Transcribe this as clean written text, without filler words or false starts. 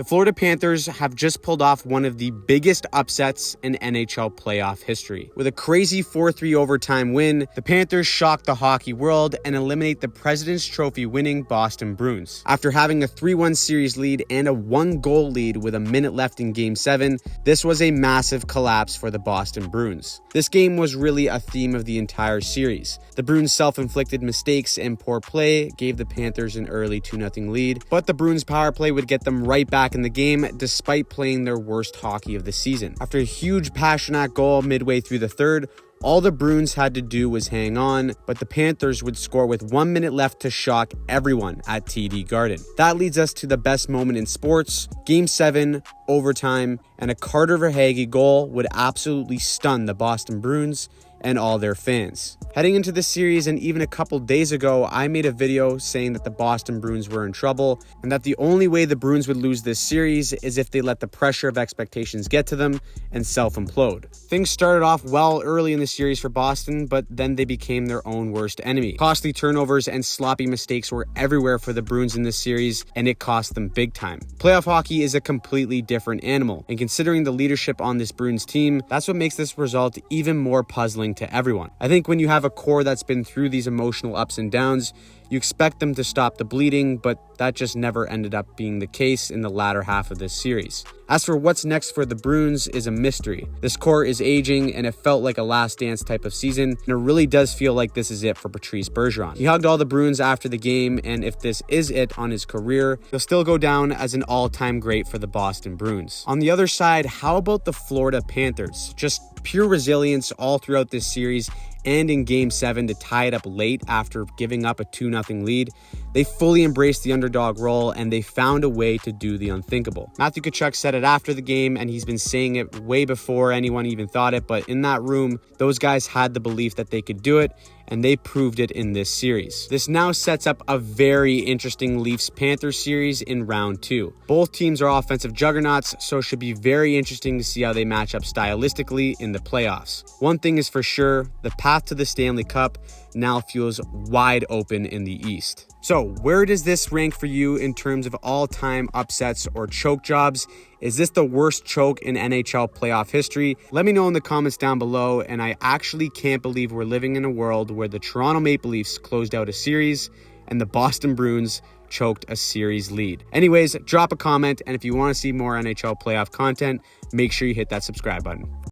The Florida Panthers have just pulled off one of the biggest upsets in NHL playoff history. With a crazy 4-3 overtime win, the Panthers shock the hockey world and eliminate the President's Trophy winning Boston Bruins. After having a 3-1 series lead and a 1-goal lead with a minute left in Game 7, this was a massive collapse for the Boston Bruins. This game was really a theme of the entire series. The Bruins' self-inflicted mistakes and poor play gave the Panthers an early 2-0 lead, but the Bruins' power play would get them right back in the game despite playing their worst hockey of the season. After a huge Pastrnak goal midway through the third, all the Bruins had to do was hang on, but the Panthers would score with 1 minute left to shock everyone at TD Garden. That leads us to the best moment in sports. Game 7, overtime, and a Carter Verhaeghe goal would absolutely stun the Boston Bruins and all their fans. Heading into this series, and even a couple days ago, I made a video saying that the Boston Bruins were in trouble and that the only way the Bruins would lose this series is if they let the pressure of expectations get to them and self-implode. Things started off well early in the series for Boston, but then they became their own worst enemy. Costly turnovers and sloppy mistakes were everywhere for the Bruins in this series, and it cost them big time. Playoff hockey is a completely different animal, and considering the leadership on this Bruins team, that's what makes this result even more puzzling to everyone. I think when you have a core that's been through these emotional ups and downs, you expect them to stop the bleeding, but that just never ended up being the case in the latter half of this series. As for what's next for the Bruins is a mystery. This core is aging, and it felt like a last dance type of season, and it really does feel like this is it for Patrice Bergeron. He hugged all the Bruins after the game, and if this is it on his career, he'll still go down as an all-time great for the Boston Bruins. On the other side, how about the Florida Panthers? Just pure resilience all throughout this series and in Game 7 to tie it up late after giving up a 2-0 lead. They fully embraced the underdog role, and they found a way to do the unthinkable. Matthew Tkachuk said it after the game, and he's been saying it way before anyone even thought it, but in that room, those guys had the belief that they could do it, and they proved it in this series. This now sets up a very interesting Leafs-Panthers series in round 2. Both teams are offensive juggernauts, so it should be very interesting to see how they match up stylistically in the playoffs. One thing is for sure, the path to the Stanley Cup now feels wide open in the East. So where does this rank for you in terms of all-time upsets or choke jobs? Is this the worst choke in NHL playoff history? Let me know in the comments down below, and I actually can't believe we're living in a world where the Toronto Maple Leafs closed out a series and the Boston Bruins choked a series lead. Anyways, drop a comment, and if you want to see more NHL playoff content, make sure you hit that subscribe button.